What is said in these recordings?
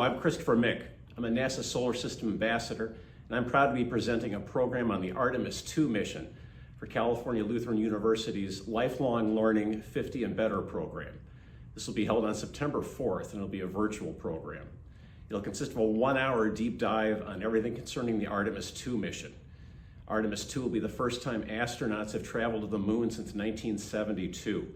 Hello, I'm Christopher Mick. I'm a NASA Solar System Ambassador, and I'm proud to be presenting a program on the Artemis II mission for California Lutheran University's Lifelong Learning 50 and Better program. This will be held on September 4th, and it'll be a virtual program. It'll consist of a 1-hour deep dive on everything concerning the Artemis II mission. Artemis II will be the first time astronauts have traveled to the moon since 1972.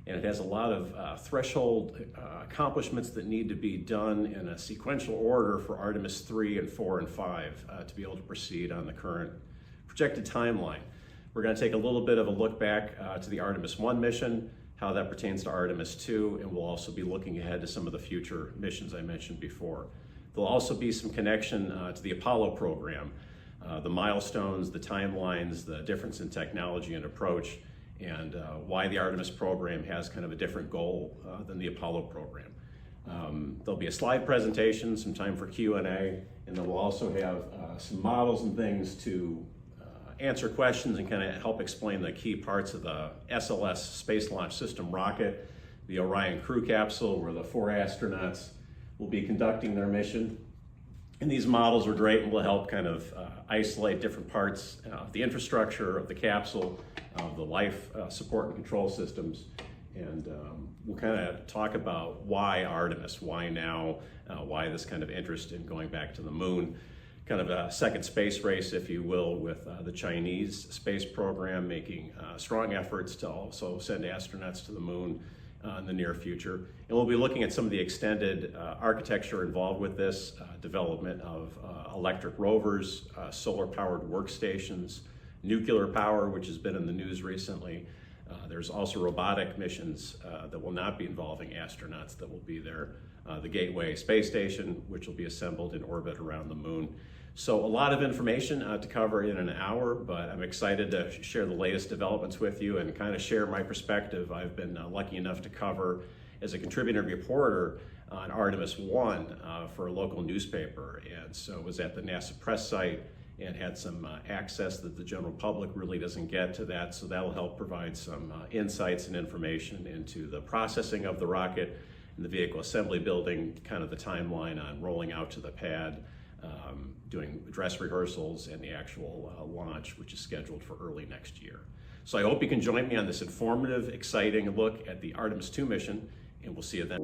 And it has a lot of threshold accomplishments that need to be done in a sequential order for Artemis 3 and 4 and 5 to be able to proceed on the current projected timeline. We're going to take a little bit of a look back to the Artemis I mission, how that pertains to Artemis 2, and we'll also be looking ahead to some of the future missions I mentioned before. There'll also be some connection to the Apollo program, the milestones, the timelines, the difference in technology and approach, and why the Artemis program has kind of a different goal than the Apollo program. There'll be a slide presentation, some time for Q&A, and then we'll also have some models and things to answer questions and kind of help explain the key parts of the SLS Space Launch System rocket, the Orion crew capsule, where the 4 astronauts will be conducting their mission. And these models are great and will help kind of isolate different parts of the infrastructure of the capsule, of the life support and control systems. And we'll kind of talk about why Artemis, why now, why this kind of interest in going back to the moon. Kind of a second space race, if you will, with the Chinese space program making strong efforts to also send astronauts to the moon in the near future. And we'll be looking at some of the extended architecture involved with this, development of electric rovers, solar-powered workstations, nuclear power, which has been in the news recently. There's also robotic missions that will not be involving astronauts that will be there. The Gateway space station, which will be assembled in orbit around the moon. So a lot of information to cover in an hour, but I'm excited to share the latest developments with you and kind of share my perspective. I've been lucky enough to cover as a contributor reporter on Artemis I for a local newspaper, and so was at the NASA press site and had some access that the general public really doesn't get to that, so that'll help provide some insights and information into the processing of the rocket and the vehicle assembly building, kind of the timeline on rolling out to the pad, doing dress rehearsals, and the actual launch, which is scheduled for early next year. So I hope you can join me on this informative, exciting look at the Artemis II mission, and we'll see you then.